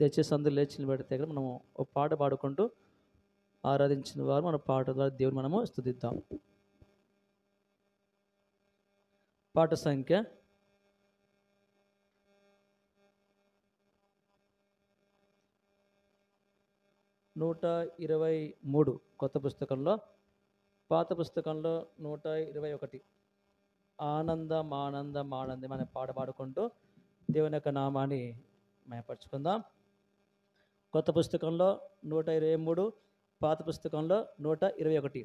దయచేసి అందరూ లేచి నిలబడితే కదా మనము ఒక పాట పాడుకుంటూ ఆరాధించిన వారు మన పాట ద్వారా దేవుని మనము స్తుతిద్దాం. పాట సంఖ్య 123 కొత్త పుస్తకంలో, పాత పుస్తకంలో 121 ఆనందం ఆనందం ఆనందం అనే పాట పాడుకుంటూ దేవుని యొక్క నామాన్ని మయపరుచుకుందాం. కొత్త పుస్తకంలో 123, పాత పుస్తకంలో 121.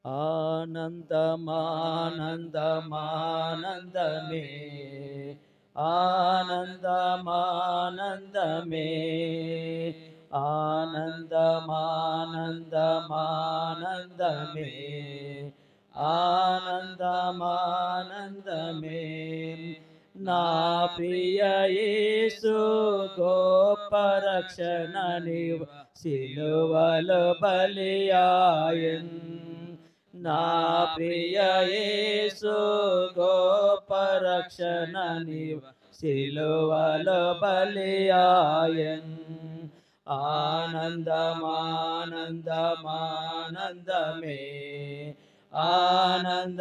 ఆనందమానందమానందమే ఆనందమానందమే ఆనందమానందమానందమే ఆనందమానందమే నా ప్రియ యేసు గొప్ప రక్షణ నీవు సిలువలో బలియాయెన్. నా ప్రియ యేసు గొప్ప రక్షణ నీవు సిలువలో బలియాయెన్. ఆనందమానందమానందమే ఆనందమానందమే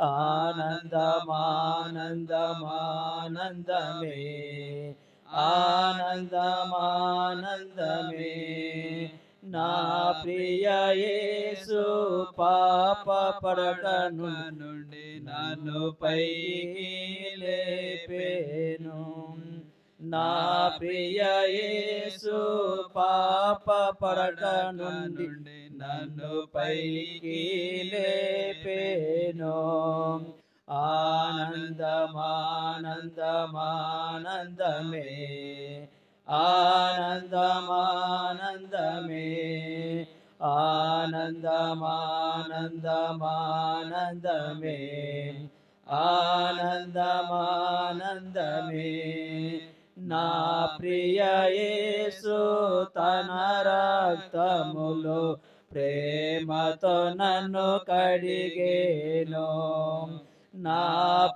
ఆనందమానందమానందమే ఆనందమానందమే నా ప్రియ యేసు పాప పడక నుండి నన్ను పైకి లేపెను. నా ప్రియ యేసు పాప పడక నుండి నన్ను పైకి లేపెను. ఆనందమానందమానందమే ఆనందమానందమే ఆనందమానందమానందమే ఆనందమానందమే నా ప్రియ యేసు తన రక్తములో ప్రేమతో నన్ను కడిగేను. నా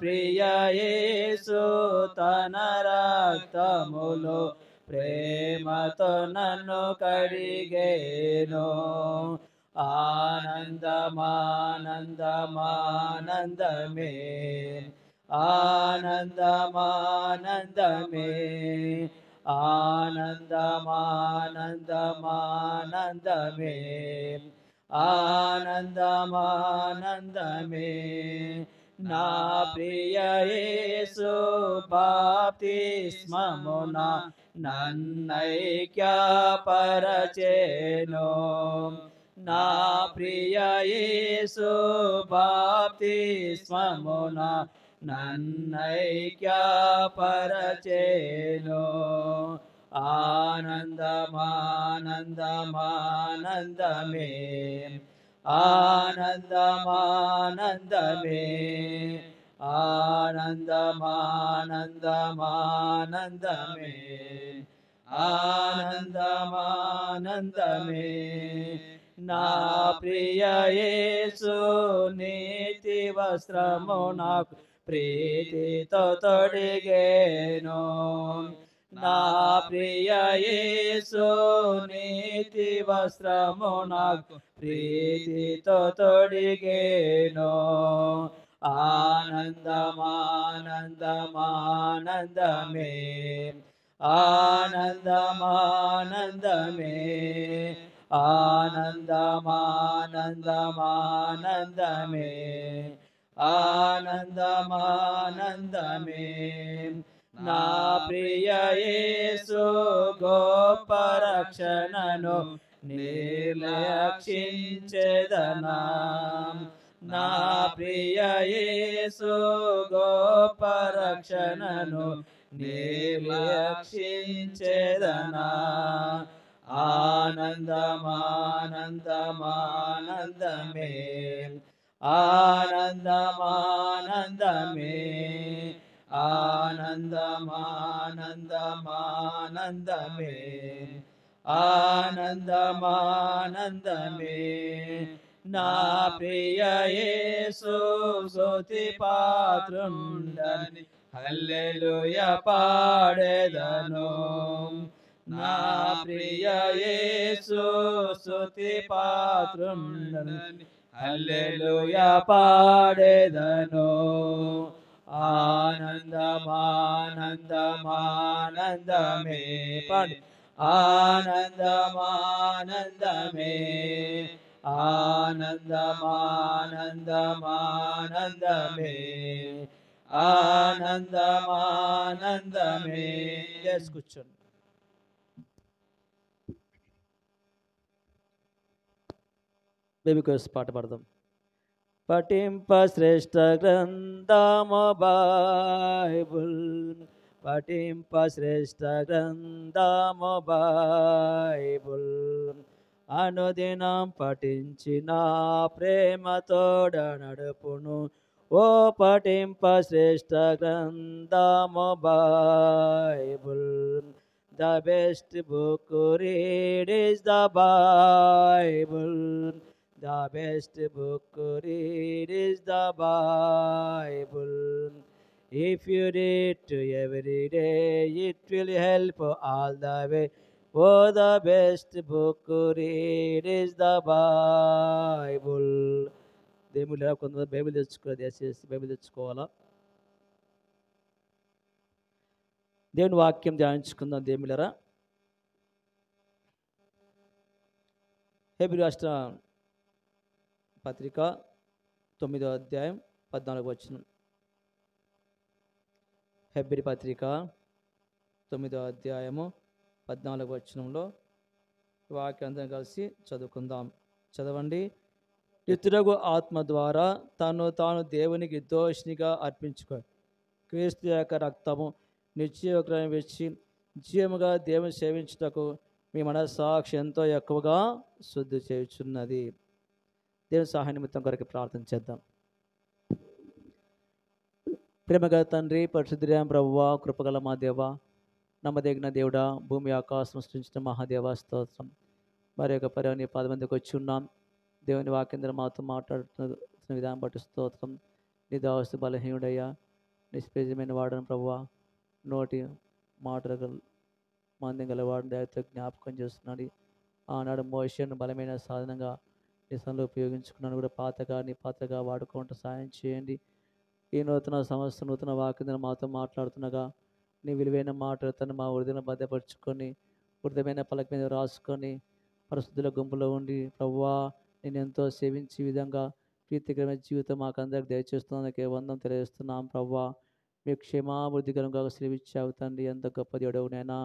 ప్రియ యేసు తన రక్తములో ప్రేమతో నన్ను కడిగేను. ఆనందమానందమానందమే ఆనందమానందమే ఆనందమానందమానందమే ఆనందమానందమే నా ప్రియ యేసు బాప్తిస్మమున నన్నైక్యపరచెను. నా ప్రియ యేసు బాప్తిస్మమున నన్నైక్యపరచెను. ఆనందమానందమానందమే ఆనందమానందమే ఆనందమానందమానందమే ఆనందమానందమే నా ప్రియ యేసు నీతి వస్త్రము నాకు ప్రీతితో తొడిగేను. నా ప్రియ యేసు నీతి వస్త్రము నాకు ప్రీతితో తొడిగేను. ఆనందమానందమానందమే ఆనందమానందమే ఆనందమానందమానందమే ఆనందమానందమే నా ప్రియ యేసు గొప్ప రక్షణను నిర్లక్షించెదనా. నా ప్రియ యేసు గొప్ప రక్షణను నిర్లక్షించెదనా. ఆనందమానందమానందమే ఆనందమానందమే ఆనందమానందమానందమే ఆనందమానందమే నా ప్రియ యేసు స్తుతి పాత్రుండని హల్లెలూయా పాడెదను. నా ప్రియ యేసు స్తుతి పాత్రుండని హల్లెలూయా పాడెదను. ఆనందమానందమానందమే పాడి ఆనందమానందమే ఆనందమానందమానందమే ఆనందమానందమే. కూర్చోండి. బేబీ కోర్స్ పాట పాడదాం. పఠింప శ్రేష్ఠ గ్రంథము బైబుల్, పఠింప శ్రేష్ఠ గ్రంథము బైబుల్, అనుదినం పఠించిన ప్రేమతోడ నడుపును. ఓ పఠింప శ్రేష్ఠ గ్రంథము Bible, the best book read is the Bible, the best book to read is the Bible. If you read to every day, it will help all the way. Oh, the best book to read is the Bible. దేవుళ్ళ కొంతమంది Bible తెచ్చుకోవాలి, దయచేసి Bible తెచ్చుకోవాలా. దేవుని వాక్యం ధ్యానించుకుందాం. దేవుళ్ళరా, Hebrew రాష్ట్ర పత్రిక 9వ అధ్యాయం 14వ వచనం. హెబ్రీ పత్రిక 9వ అధ్యాయము 14వ వచనంలో వాక్యంతో కలిసి చదువుకుందాం. చదవండి. ఇతరుగు ఆత్మ ద్వారా తను తాను దేవునికి దోషినిగా అర్పించుకో క్రీస్తు యొక్క రక్తము నిత్యక్రయం వచ్చి జీవముగా దేవుని సేవించుటకు మీ మనస్సాక్షి ఎంతో ఎక్కువగా శుద్ధి చేయుచున్నది. దేవుని సహాయ నిమిత్తం కొరకు ప్రార్థన చేద్దాం. ప్రేమగల తండ్రి, పరిశుద్ధుడైన ప్రభువా, కృపగల మా దేవ, నమ్మదగిన దేవుడా, భూమి ఆకాశం సృష్టించిన మహాదేవ స్తోత్రం. మరి యొక్క పర్యావరణ పాదమందికి వచ్చి ఉన్నాం. దేవుని వాక్యంధ్ర మాతో మాట్లాడుతున్న విధానం బట్టి స్తోత్రం. నీ దావస్తు బలహీనుడయ్యా, నిష్ప్రయోజనమైన వాడని ప్రభువా, నోటి మాటలు మందం గలవాడిని దయతో జ్ఞాపకం చేస్తున్నాడు. ఆనాడు మోషేను బలమైన సాధనంగా నీ సన్నిధిలో ఉపయోగించుకున్నాను కూడా నీ పాత్రగా వాడుకుంటూ సాయం చేయండి. ఈ నూతన సంవత్సరం నూతన వాక్యం మాతో మాట్లాడుతుండగా నీ విలువైన మాటలతో మా హృదయం భద్రపరుచుకొని హృదయమైన పలక మీద రాసుకొని పరిశుద్ధుల గుంపులో ఉండి ప్రభువా నేను ఎంతో సేవించే విధంగా ప్రీతికరమైన జీవితం మాకు అందరికి దయచేస్తున్నందుకే వందం తెలియజేస్తున్నాం. ప్రభువా మీ క్షేమాభివృద్ధికరంగా సేవించావు తండ్రి. ఎంత గొప్ప దేవుడవు నైనా.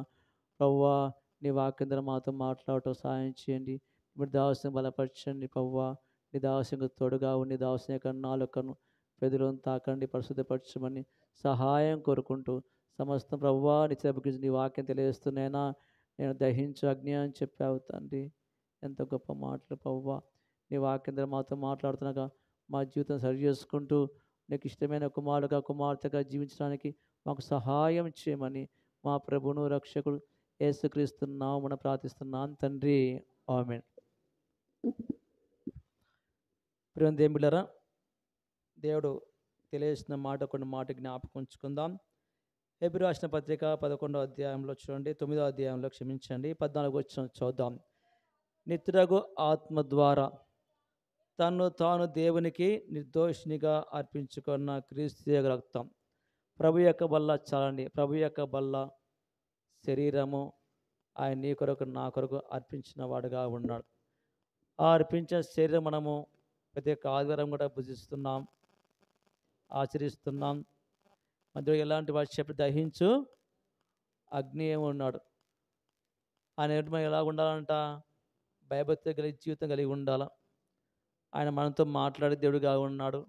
ప్రభువా నీ వాక్యం మాతో మాట్లాడటం సాయం చేయండి. ఇప్పుడు దావసం బలపరచండి ప్రభువా. నీ దావసంకు తోడుగా ఉండి దావసం యొక్క నాలుకను పెదవులను తాకండి, పరిశుద్ధపరచమని సహాయం కోరుకుంటూ సమస్తం ప్రభువా నీ వాక్యం తెలియజేస్తున్నాయినా నేను దహించు అగ్ని అని చెప్పావు తండ్రి. ఎంత గొప్ప మాటలు ప్రభువా. నీ వాక్యం మాతో మాట్లాడుతున్నాగా మా జీవితం సరి చేసుకుంటూ నీకు ఇష్టమైన కుమారుడుగా కుమార్తెగా జీవించడానికి మాకు సహాయం చేయమని మా ప్రభువును రక్షకుడు యేసుక్రీస్తు నామమున ప్రార్థిస్తున్నాను తండ్రి. ఆమేన్. ప్రియ దేవులారా, దేవుడు తెలియజేసిన మాట కొన్ని మాట జ్ఞాపకం ఉంచుకుందాం. హెబ్రీ రాసిన పత్రిక 11వ అధ్యాయంలో చూడండి, 9వ అధ్యాయంలో క్షమించండి, 14వ వచనం చూద్దాం. నిత్యుడగు ఆత్మ ద్వారా తను తాను దేవునికి నిర్దోషినిగా అర్పించుకున్న క్రీస్తు యొక్క రక్తం ప్రభు యొక్క బల్ల చాలండి. ప్రభు యొక్క బల్ల శరీరము ఆయన నీ కొరకు నా కొరకు అర్పించిన వాడుగా ఉన్నాడు. ఆ అర్పించిన శరీరం మనము ప్రతి ఒక్క ఆదివారం కూడా భుజిస్తున్నాం, ఆచరిస్తున్నాం. మధ్యలో ఎలాంటి వాటి చెప్పి దహించు అగ్ని ఏమి ఉన్నాడు. ఆయన మనం ఎలా ఉండాలంట? భయభక్తి కలిగి జీవితం కలిగి ఉండాలి. ఆయన మనతో మాట్లాడే దేవుడుగా ఉన్నాడు.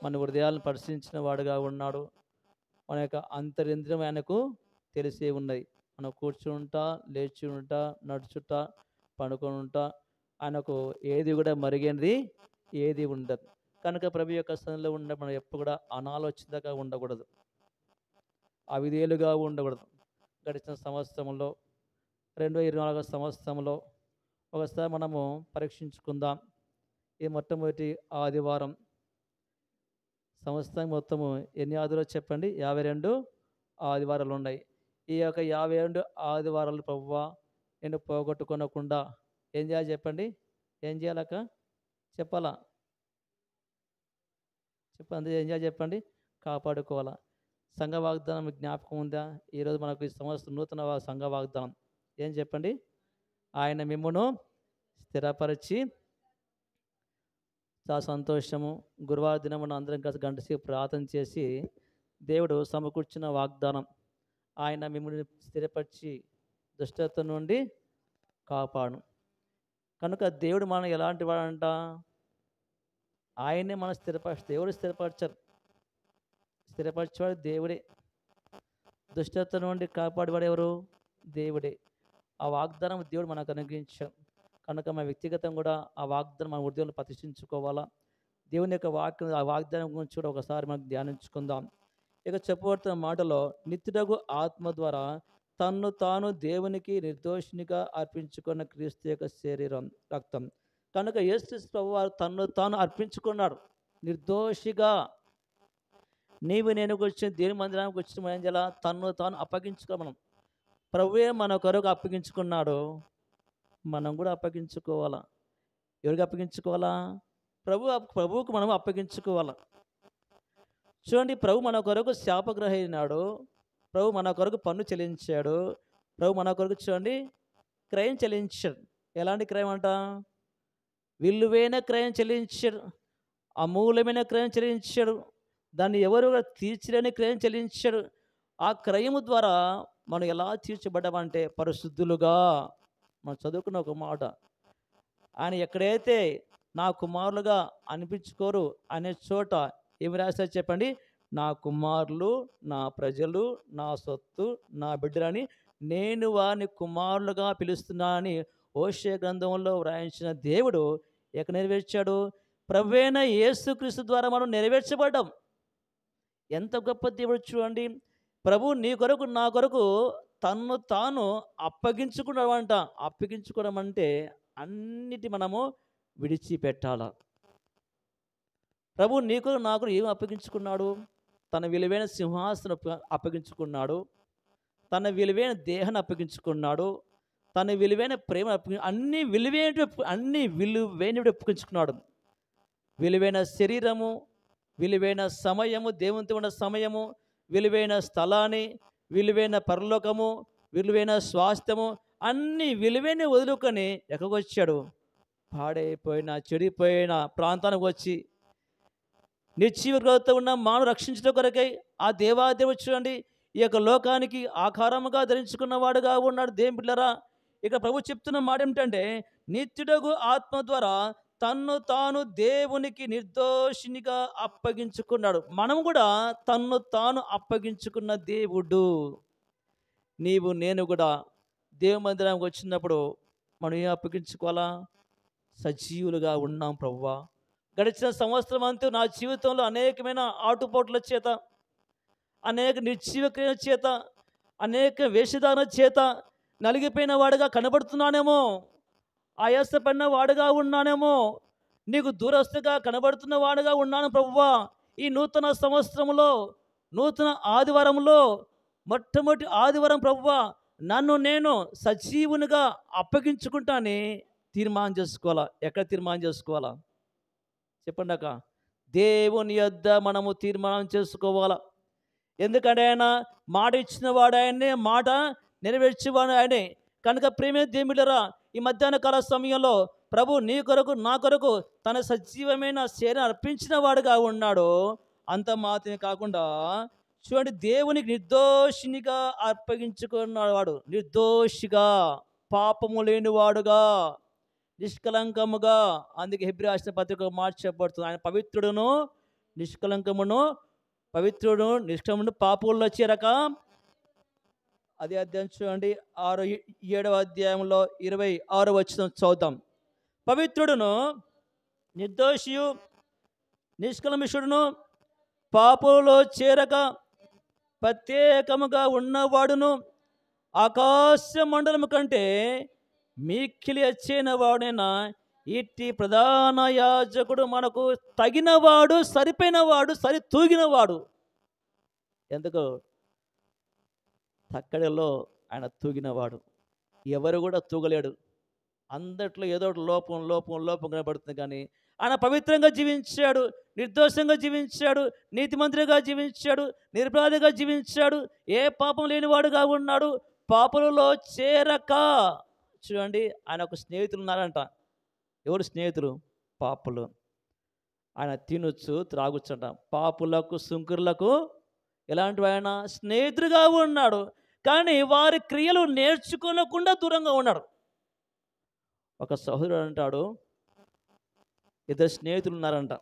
మన హృదయాలను పరిశీలించిన వాడుగా ఉన్నాడు. మన యొక్క అంతరింద్రియం ఆయనకు తెలిసే ఉన్నది. మనం కూర్చుంటా, లేచి ఉంటా, నడుచుట, పండుకొని ఉంటా, ఆయనకు ఏది కూడా మరిగినది ఏది ఉండదు. కనుక ప్రభు యొక్క స్థలంలో ఉండ మనం ఎప్పుడు కూడా అనాలోచితంగా ఉండకూడదు, అవిధేయులుగా ఉండకూడదు. గడిచిన సంవత్సరంలో 2024 సంవత్సరంలో ఒకసారి మనము పరీక్షించుకుందాం. ఈ మొట్టమొదటి ఆదివారం సంవత్సరం మొత్తము ఎన్ని ఆదివారాలు చెప్పండి? 52 ఆదివారాలు ఉన్నాయి. ఈ యొక్క 52 ఆదివారాలు ప్రభువా నేను పోగొట్టుకోనకుండా ఏం చేయాలి చెప్పండి? ఏం చేయాలక్క? చెప్పాలా? చెప్పండి, ఏం చేయాలి చెప్పండి? కాపాడుకోవాలా. సంఘ వాగ్దానం జ్ఞాపకం ఉందా? ఈరోజు మనకు ఈ సంవత్సరం నూతన సంఘ వాగ్దానం ఏం చెప్పండి? ఆయన మిమ్మును స్థిరపరిచి చాలా సంతోషము. గురువారం దినమున అందరం కలిసి గంట సేపు ప్రార్థన చేసి దేవుడు సమకూర్చిన వాగ్దానం, ఆయన మిమ్మల్ని స్థిరపరిచి దుష్టత్వం నుండి కాపాడు. కనుక దేవుడు మనం ఎలాంటి వాడంట? ఆయనే మనం దేవుడు స్థిరపరచారు. స్థిరపరిచేవాడు దేవుడే. దుష్టత్వం నుండి కాపాడేవాడు ఎవరు? దేవుడే. ఆ వాగ్దానం దేవుడు మనకు అనుగ్రహించాడు. కనుక మన వ్యక్తిగతం కూడా ఆ వాగ్దానం మన హృదయంలో ప్రతిష్ఠించుకోవాలా. దేవుని యొక్క వాక్యం, ఆ వాగ్దానం గురించి కూడా ఒకసారి మనం ధ్యానించుకుందాం. ఇక చెప్పబడుతున్న మాటలో నిత్యుడగు ఆత్మ ద్వారా తన్ను తాను దేవునికి నిర్దోషినిగా అర్పించుకున్న క్రీస్తు యొక్క శరీరం రక్తం. కనుక యేసు ప్రభువారు తన్ను తాను అర్పించుకున్నాడు నిర్దోషిగా. నీవు నేను వచ్చిన దేవుని మందిరానికి వచ్చిన ఏం చేయాలా? తన్ను తాను అప్పగించుకో. మనం ప్రభువే మన కొరకు అప్పగించుకున్నాడు, మనం కూడా అప్పగించుకోవాలా. ఎవరికి అప్పగించుకోవాలా? ప్రభువుకు మనం అప్పగించుకోవాలా. చూడండి, ప్రభు మన కొరకు శాపగ్రహైనాడు, ప్రభు మన కొరకు పన్ను చెల్లించాడు, ప్రభు మన కొరకు చూడండి క్రయం చెల్లించాడు. ఎలాంటి క్రయం అంట? విలువైన క్రయం చెల్లించాడు, అమూల్యమైన క్రయం చెల్లించాడు, దాన్ని ఎవరు తీర్చలేని క్రయం చెల్లించాడు. ఆ క్రయము ద్వారా మనం ఎలా తీర్చబడ్డామంటే పరిశుద్ధులుగా. మనం చదువుకున్న ఒక మాట, ఆయన ఎక్కడైతే నా కుమారులుగా అనిపించుకోరు అనే చోట ఏమి రాశారు చెప్పండి? నా కుమారులు, నా ప్రజలు, నా సొత్తు, నా బిడ్డలని నేను వారిని కుమారులుగా పిలుస్తున్నానని హోషేయ గ్రంథంలో వ్రాయించిన దేవుడు ఎక్కడ నెరవేర్చాడు? ప్రభువైన యేసుక్రీస్తు ద్వారా మనం నెరవేర్చబడ్డాం. ఎంత గొప్ప దేవుడు చూడండి. ప్రభు నీ కొరకు నా కొరకు తన్ను తాను అప్పగించుకున్నామంట. అప్పగించుకోవడం అంటే అన్నిటి మనము విడిచిపెట్టాల. ప్రభు నీకు నాకు ఏమి అప్పగించుకున్నాడు? తన విలువైన సింహాసనం అప్పగించుకున్నాడు, తన విలువైన దేహాన్ని అప్పగించుకున్నాడు, తన విలువైన ప్రేమ అన్ని విలువైనవి ఒప్పుకుంచుకున్నాడు. విలువైన శరీరము, విలువైన సమయము, దేవునితో ఉన్న సమయము, విలువైన స్థలాన్ని, విలువైన పరలోకము, విలువైన స్వాస్థ్యము, అన్ని విలువైన వదులుకొని ఎక్కడికి వచ్చాడు? పాడైపోయిన చెడిపోయిన ప్రాంతానికి వచ్చి నిశ్చీవతో ఉన్న మానవ రక్షించడం కొరకై ఆ దేవాదేవుడు చూడండి ఈ యొక్క లోకానికి ఆకారముగా ధరించుకున్నవాడుగా ఉన్నాడు. దేవుని బిడ్డలారా, ఇక ప్రభు చెప్తున్న మాట ఏమిటంటే నిత్యుడగు ఆత్మ ద్వారా తన్ను తాను దేవునికి నిర్దోషినిగా అప్పగించుకున్నాడు. మనం కూడా తన్ను తాను అప్పగించుకున్న దేవుడు. నీవు నేను కూడా దేవుని మందిరానికి వచ్చినప్పుడు మనం ఏం అప్పగించుకోవాలా? సజీవులుగా ఉన్నాం ప్రభువా. గడిచిన సంవత్సరం అంతా నా జీవితంలో అనేకమైన ఆటుపోట్ల చేత, అనేక నిర్జీవ క్రియల చేత, అనేక వేషధారణ చేత నలిగిపోయిన వాడుగా కనబడుతున్నానేమో, ఆయాసపడిన వాడుగా ఉన్నానేమో, నీకు దూరస్తుగా కనబడుతున్న వాడుగా ఉన్నాను ప్రభువా. ఈ నూతన సంవత్సరంలో, నూతన ఆదివారంలో, మొట్టమొదటి ఆదివారం ప్రభువా, నన్ను నేను సజీవునిగా అప్పగించుకుంటానని తీర్మానం చేసుకోవాలా. ఎక్కడ తీర్మానం చేసుకోవాలా చెప్పండి అక్క? దేవుని యొద్ద మనము తీర్మానం చేసుకోవాలా. ఎందుకంటే ఆయన మాట ఇచ్చిన వాడు ఆయనే, మాట నెరవేర్చేవాడు ఆయనే. కనుక ప్రేమ దేవుడిరా, ఈ మధ్యాహ్న కాల సమయంలో ప్రభు నీ కొరకు నా కొరకు తన సజీవమైన శరీరం అర్పించిన వాడుగా ఉన్నాడు. అంత మాత్రమే కాకుండా చూడండి, దేవునికి నిర్దోషినిగా అప్పగించుకున్నవాడు, నిర్దోషిగా, పాపము లేనివాడుగా, నిష్కలంకముగా. అందుకే హెబ్రీ రాసిన పత్రిక మార్చబడుతుంది. ఆయన పవిత్రుడును నిష్కలంకమును, పవిత్రుడు నిష్కలమును పాపుల్లో చేరక. అదే అధ్యాయం చూడండి, 7వ అధ్యాయంలో 26వ వచనం చదువుతాం. పవిత్రుడును నిర్దోషియు నిష్కలమిషుడును పాపులలో చేరక ప్రత్యేకముగా ఉన్నవాడును ఆకాశ మండలము కంటే మిక్కిలి అచ్చైన వాడైన ఇట్టి ప్రధాన యాజకుడు మనకు తగినవాడు, సరిపోయినవాడు, సరి తూగినవాడు. ఎందుకు? తక్కడిలో ఆయన తూగినవాడు. ఎవరు కూడా తూగలేడు. అందట్లో ఏదో ఒకటి లోపం కనబడుతుంది. కానీ ఆయన పవిత్రంగా జీవించాడు, నిర్దోషంగా జీవించాడు, నీతిమంతుడిగా జీవించాడు, నిర్భాదిగా జీవించాడు, ఏ పాపం లేనివాడుగా ఉన్నాడు. పాపలలో చేరక, చూడండి, ఆయన ఒక స్నేహితులు ఉన్నారంట. ఎవరు స్నేహితులు? పాపులు. ఆయన తినొచ్చు, త్రాగొచ్చంట. పాపులకు, సుంకరులకు ఎలాంటి ఆయన స్నేహితుడిగా ఉన్నాడు. కానీ వారి క్రియలు నేర్చుకోనకుండా దూరంగా ఉన్నాడు. ఒక సహోదరుడు అంటాడు, ఇద్దరు స్నేహితులు ఉన్నారంట.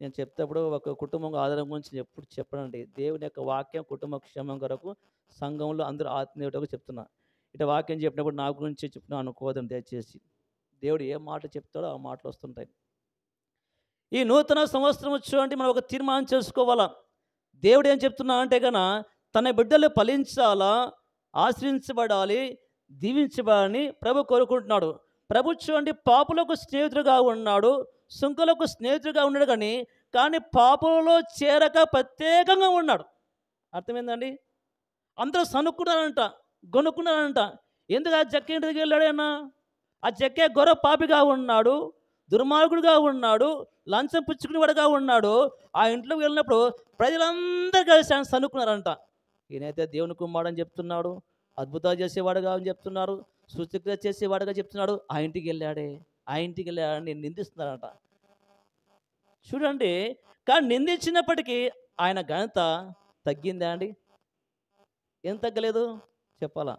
నేను చెప్తేప్పుడు ఒక కుటుంబం ఆధారం గురించి ఎప్పుడు చెప్పనండి. దేవుని యొక్క వాక్యం కుటుంబ క్షేమం కొరకు సంఘంలో అందరూ ఆత్మీయుటకు చెప్తున్నా. ఇటు వాక్యం చెప్పినప్పుడు నా గురించి చెప్పినా అనుకోవద్దని దయచేసి. దేవుడు ఏ మాట చెప్తాడో ఆ మాటలు వస్తుంటాయి. ఈ నూతన సంవత్సరం చూడండి, మనం ఒక తీర్మానం చేసుకోవాలా. దేవుడు ఏం చెప్తున్నా అంటే కనుక తన బిడ్డలు ఫలించాలా, ఆశ్రయించబడాలి, దీవించబడాలని ప్రభు కోరుకుంటున్నాడు. ప్రభు చూడండి, పాపులకు స్నేహితుడుగా ఉన్నాడు, సుంకులకు స్నేహితుడిగా ఉన్నాడు. కానీ పాపులలో చేరక ప్రత్యేకంగా ఉన్నాడు. అర్థమైందండి? అందరూ సనుక్కున్నారంట, గొనుక్కున్నారంట. ఎందుకు ఆ జక్క ఇంటికి వెళ్ళాడైనా? ఆ జక్కే గొర్రె పాపిగా ఉన్నాడు, దుర్మార్గుడిగా ఉన్నాడు, లంచం పుచ్చుకునేవాడుగా ఉన్నాడు. ఆ ఇంట్లోకి వెళ్ళినప్పుడు ప్రజలందరూ కలిసి ఆయన సనుక్కున్నారంట. ఈయనైతే దేవుని కుమారుడు అని చెప్తున్నాడు, అద్భుతాలు చేసేవాడుగా అని చెప్తున్నారు, సూచక్రియ చేసేవాడుగా చెప్తున్నాడు. ఆ ఇంటికి వెళ్ళాడని నేను నిందిస్తున్నారంట. చూడండి, కానీ నిందించినప్పటికీ ఆయన ఘనత తగ్గిందా అండి? ఏం తగ్గలేదు చెప్పాలా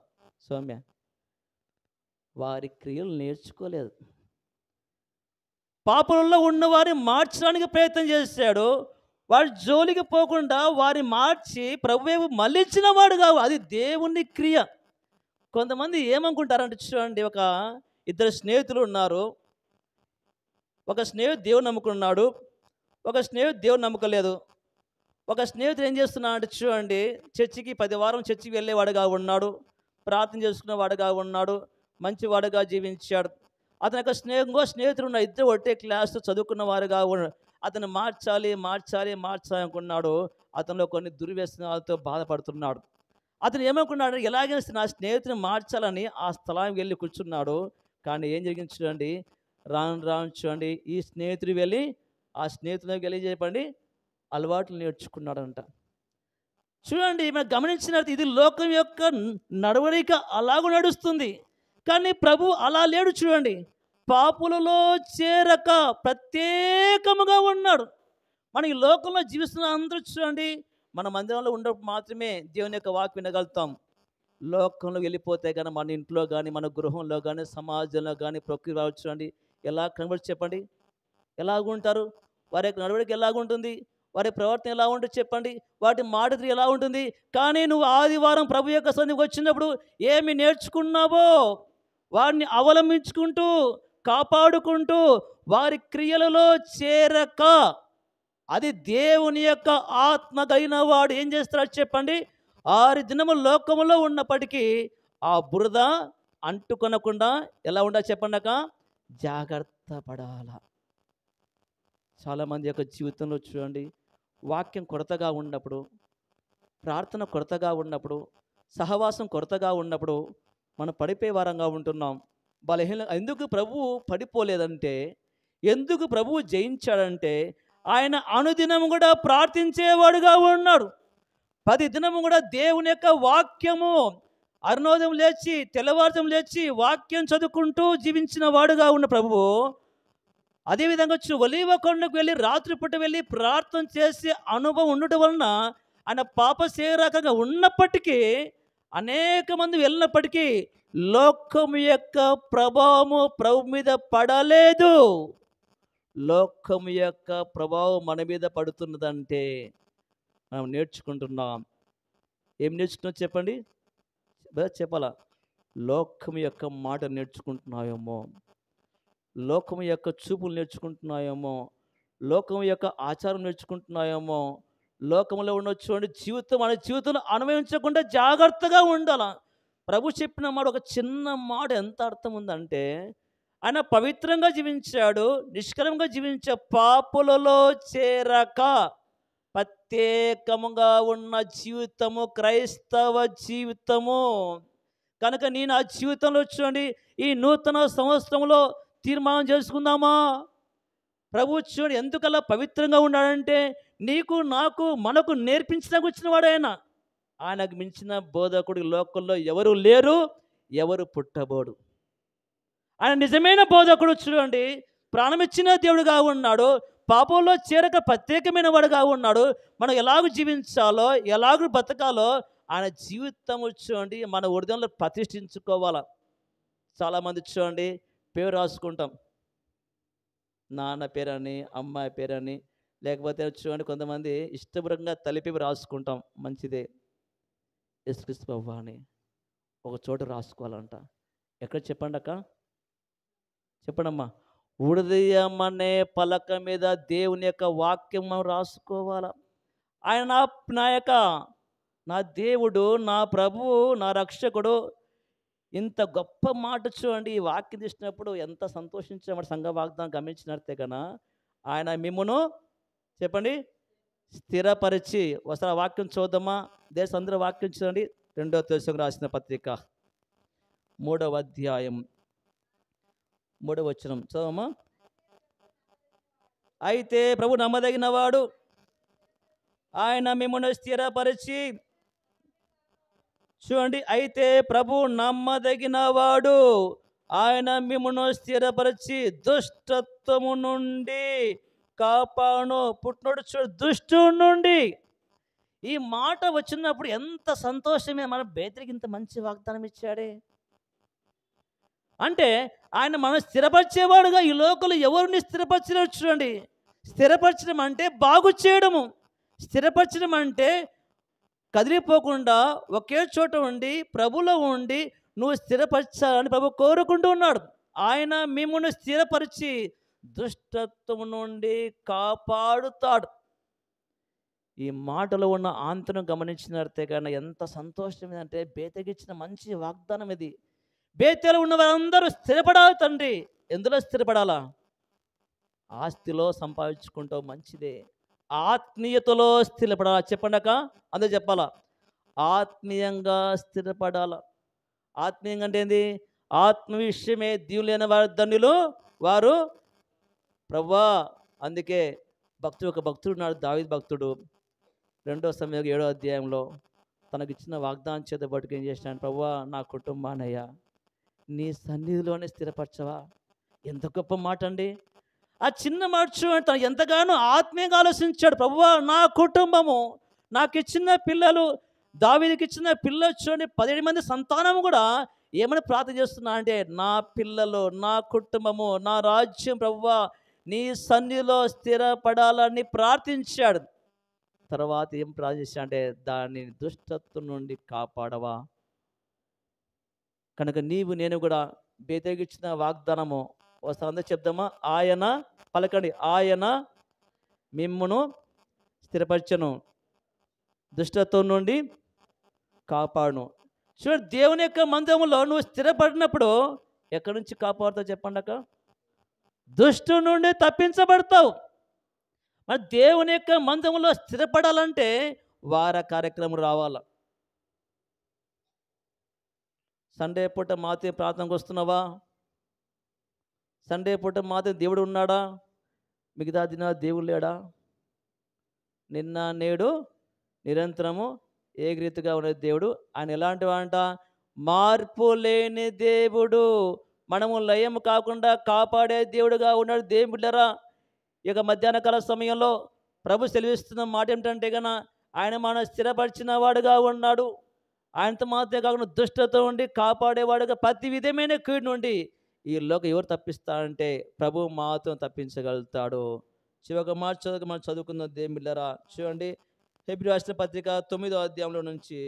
సౌమ్య? వారి క్రియలు నేర్చుకోలేదు. పాపంలో ఉన్నవారిని మార్చడానికి ప్రయత్నం చేశాడు. వారి జోలికి పోకుండా వారిని మార్చి ప్రభువు మళ్ళించిన వాడు కావు. అది దేవుని క్రియ. కొంతమంది ఏమనుకుంటారంటే, చూడండి, ఒక ఇద్దరు స్నేహితులు ఉన్నారు. ఒక స్నేహితుడు దేవుని నమ్ముకున్నాడు, ఒక స్నేహితుడు దేవుని నమ్మకలేదు. ఒక స్నేహితుడు ఏం చేస్తున్నాడు అంటే, చూడండి, చర్చికి 10 వారం చర్చికి వెళ్ళేవాడుగా ఉన్నాడు, ప్రార్థన చేసుకునేవాడుగా ఉన్నాడు, మంచివాడుగా జీవించాడు. అతని యొక్క స్నేహితుడు ఉన్న ఇద్దరు ఒకటే క్లాస్ చదువుకున్న వారుగా ఉన్నాడు. అతను మార్చాలి అనుకున్నాడు. అతనిలో కొన్ని దుర్వ్యసనాలతో బాధపడుతున్నాడు. అతను ఏమనుకున్నాడు, ఎలాగైనా నా స్నేహితుని మార్చాలని ఆ స్థలానికి వెళ్ళి కూర్చున్నాడు. కానీ ఏం జరిగింది చూడండి, రాను చూడండి, ఈ స్నేహితుడు వెళ్ళి ఆ స్నేహితుడికి వెళ్ళి చెప్పండి అలవాట్లు నేర్చుకున్నాడంట. చూడండి, మనం గమనించినట్టు ఇది లోకం యొక్క నడవడిక అలాగూ నడుస్తుంది. కానీ ప్రభు అలా లేడు. చూడండి, పాపులలో చేరక ప్రత్యేకముగా ఉన్నాడు. మన ఈ లోకంలో జీవిస్తున్న అందరూ చూడండి, మన మందిరంలో ఉన్నప్పుడు మాత్రమే దేవుని యొక్క వాక్యం వినగలుగుతాం. లోకంలో వెళ్ళిపోతే కానీ మన ఇంట్లో కానీ, మన గృహంలో కానీ, సమాజంలో కానీ ప్రకృతి రావచ్చు. చూడండి, ఎలా కనబడి చెప్పండి, ఎలాగుంటారు? వారి యొక్క నడవడిక ఎలాగుంటుంది? వారి ప్రవర్తన ఎలా ఉంటుంది చెప్పండి? వాటి మాట ఎలా ఉంటుంది? కానీ నువ్వు ఆదివారం ప్రభు యొక్క సన్నిధికి వచ్చినప్పుడు ఏమి నేర్చుకున్నావో వారిని అవలంబించుకుంటూ, కాపాడుకుంటూ, వారి క్రియలలో చేరక, అది దేవుని యొక్క ఆత్మదైన వాడు ఏం చేస్తాడు చెప్పండి? 6 దినములు లోకములో ఉన్నప్పటికీ ఆ బురద అంటుకొనకుండా ఎలా ఉండాలి చెప్పండాక? జాగ్రత్త పడాల. చాలామంది యొక్క జీవితంలో చూడండి, వాక్యం కొరతగా ఉన్నప్పుడు, ప్రార్థన కొరతగా ఉన్నప్పుడు, సహవాసం కొరతగా ఉన్నప్పుడు మనం పడిపోయే వారంగా ఉంటున్నాం. బలహీన ఎందుకు ప్రభువు పడిపోలేదంటే, ఎందుకు ప్రభువు జయించాడంటే, ఆయన అనుదినం కూడా ప్రార్థించేవాడుగా ఉన్నాడు. 10 దినము కూడా దేవుని యొక్క వాక్యము, అరుణోదయం లేచి తెల్లవారుజాము లేచి వాక్యం చదువుకుంటూ జీవించిన వాడుగా ఉన్న ప్రభువు అదేవిధంగా ఒలీవ కొండకు వెళ్ళి రాత్రిపూట వెళ్ళి ప్రార్థన చేసే అనుభవం ఉండటం వలన ఆయన పాపశేరకంగా ఉన్నప్పటికీ, అనేక మంది వెళ్ళినప్పటికీ లోకం యొక్క ప్రభావము ప్రభు మీద పడలేదు. లోకం యొక్క ప్రభావం మన మీద పడుతున్నదంటే మనం నేర్చుకుంటున్నాం. ఏం నేర్చుకున్నాం చెప్పండి? చెప్పాలా? లోకం యొక్క మాట నేర్చుకుంటున్నాయేమో, లోకం యొక్క చూపులు నేర్చుకుంటున్నాయేమో, లోకం యొక్క ఆచారం నేర్చుకుంటున్నాయేమో, లోకంలో ఉండొచ్చు జీవితం మన జీవితంలో అనుభవించకుండా జాగ్రత్తగా ఉండాల. ప్రభు చెప్పిన మాట, ఒక చిన్న మాట ఎంత అర్థం ఉందంటే, ఆయన పవిత్రంగా జీవించాడు, నిష్కలంగా జీవించే పాపులలో చేరక ప్రత్యేకముగా ఉన్న జీవితము క్రైస్తవ జీవితము. కనుక నేను ఆ జీవితంలో చూడండి, ఈ నూతన సంవత్సరంలో తీర్మానం చేసుకుందామా? ప్రభు చూడు ఎందుకలా పవిత్రంగా ఉన్నాడంటే, నీకు నాకు మనకు నేర్పించడానికి వచ్చిన వాడు ఆయన. ఆయనకు మించిన బోధకుడు ఈ లోకంలో ఎవరు లేరు, ఎవరు పుట్టబోడు. ఆయన నిజమైన బోధకుడు. చూడండి, ప్రాణమిచ్చిన దేవుడుగా ఉన్నాడు, పాపంలో చేరక ప్రత్యేకమైన వాడుగా ఉన్నాడు. మనం ఎలాగ జీవించాలో, ఎలాగ బతకాలో ఆయన జీవితం చూడండి మన హృదయంలో ప్రతిష్ఠించుకోవాలా. చాలామంది చూడండి పేరు రాసుకుంటాం, నాన్న పేరని, అమ్మాయి పేరని, లేకపోతే చూడండి కొంతమంది ఇష్టపూర్వకంగా తల్లి పేరు రాసుకుంటాం, మంచిదే. యేసుక్రీస్తు ప్రభువా అని ఒక చోట రాసుకోవాలంట. ఎక్కడ చెప్పండి అక్క, చెప్పండమ్మా. హృదయం అనే పలక మీద దేవుని యొక్క వాక్యం మనం రాసుకోవాలా. ఆయన నా దేవుడు, నా ప్రభువు, నా రక్షకుడు. ఇంత గొప్ప మాట చూడండి. ఈ వాక్యం తీసినప్పుడు ఎంత సంతోషించామో సంఘ వాగ్దానం గమనించినట్టే కన్నా ఆయన మిమ్మును చెప్పండి స్థిరపరిచి. ఒకసారి ఆ వాక్యం చూద్దామా? దేశ అందరూ వాక్యం చూడండి. 2వ తెస్సలోనికీయులకు రాసిన పత్రిక 3వ అధ్యాయం 3వ వచనం చదవమ్మా. అయితే ప్రభు నమ్మదగిన వాడు, ఆయన మిమ్మును స్థిరపరిచి. చూడండి, అయితే ప్రభు నమ్మదగిన వాడు, ఆయన మిమ్మును స్థిరపరిచి దుష్టత్వము నుండి కాపాడును. పుట్టినోడు చూడు దుష్టు నుండి. ఈ మాట వచ్చినప్పుడు ఎంత సంతోషమే. మన బేదరికి ఇంత మంచి వాగ్దానం ఇచ్చాడే అంటే ఆయన మనం స్థిరపరిచేవాడుగా. ఈ లోకంలో ఎవరిని స్థిరపరచలేరు. చూడండి, స్థిరపరచడం అంటే బాగు చేయడము. స్థిరపరచడం అంటే కదిలిపోకుండా ఒకే చోట ఉండి ప్రభులో ఉండి నువ్వు స్థిరపరచాలని ప్రభు కోరుకుంటూ ఉన్నాడు. ఆయన మిమ్మును స్థిరపరిచి దుష్టత్వం నుండి కాపాడుతాడు. ఈ మాటలో ఉన్న ఆంతను గమనించినట్టే కానీ ఎంత సంతోషం అంటే బేతగిచ్చిన మంచి వాగ్దానం ఇది. బేతేలో ఉన్న వారందరూ స్థిరపడాలి తండ్రి. ఎందులో స్థిరపడాలా? ఆస్తిలో సంపాదించుకుంటావు మంచిదే, ఆత్మీయతలో స్థిరపడాలా. చెప్పండాక అందరూ చెప్పాలా, ఆత్మీయంగా స్థిరపడాలా. ఆత్మీయంగా అంటే ఏంది? ఆత్మ విషయమే దీవులైన వారు ధన్యులు వారు ప్రభువా. అందుకే ఒక భక్తుడు ఉన్నాడు, దావీదు భక్తుడు. 2వ సమూయేలు 7వ అధ్యాయంలో తనకిచ్చిన వాగ్దానం చేత బట్టుకు ఏం చేసినాడు? ప్రభువా, నా కుటుంబానయ్యా నీ సన్నిధిలోనే స్థిరపరచవా. ఎంత గొప్ప మాట అండి. ఆ చిన్న మాట చూడండి, తను ఎంతగానో ఆత్మీయంగా ఆలోచించాడు. ప్రభువా, నా కుటుంబము, నాకు ఇచ్చిన పిల్లలు, దావీదుకి ఇచ్చిన పిల్లలు చూడండి 17 మంది సంతానం కూడా ఏమని ప్రార్థన చేస్తున్నా అంటే, నా పిల్లలు, నా కుటుంబము, నా రాజ్యం ప్రభువా నీ సన్నిధిలో స్థిరపడాలని ప్రార్థించాడు. తర్వాత ఏం ప్రార్థించా అంటే, దాన్ని దుష్టత్వం నుండి కాపాడవా. కనుక నీవు నేను కూడా బేతగిచ్చిన వాగ్దానము ఒకసారి అందరూ చెప్దామా? ఆయన పలకండి, ఆయన మిమ్మును స్థిరపరచను, దుష్టత్వం నుండి కాపాడును. చూడు, దేవుని యొక్క మందిరంలో నువ్వు స్థిరపడినప్పుడు ఎక్కడి నుంచి కాపాడుతావు చెప్పండి అక్క? దుష్టు నుండి తప్పించబడతావు. మరి దేవుని యొక్క మందిరంలో స్థిరపడాలంటే వార కార్యక్రమం రావాలా. సండే పూట మాత్రం ప్రార్థనకు వస్తున్నావా? సండే పూట మాత్రం దేవుడు ఉన్నాడా? మిగతా దిన దేవుడు లేడా? నిన్న నేడు నిరంతరము ఏకరీతిగా ఉన్న దేవుడు. ఆయన ఎలాంటి వాడంట? మార్పు లేని దేవుడు. మనము లయం కాకుండా కాపాడే దేవుడుగా ఉన్నాడు. దేవుళ్ళరా, ఇక మధ్యాహ్న కాల సమయంలో ప్రభు సెలవిస్తున్న మాట ఏమిటంటే కన్నా ఆయన మనం స్థిరపరిచిన వాడుగా ఉన్నాడు. ఆయనతో మాత్రమే కాకుండా దుష్టతో ఉండి కాపాడేవాడుగా ప్రతి విధమైన కీడు నుండి ఈ లోకం ఎవరు తప్పిస్తారంటే ప్రభు మాత్రం తప్పించగలుగుతాడు. చివరి మాట మనం చదువుకున్న దేవుళ్ళరా చూడండి, హెబ్రీ రాసిన పత్రిక 9వ అధ్యాయంలో నుంచి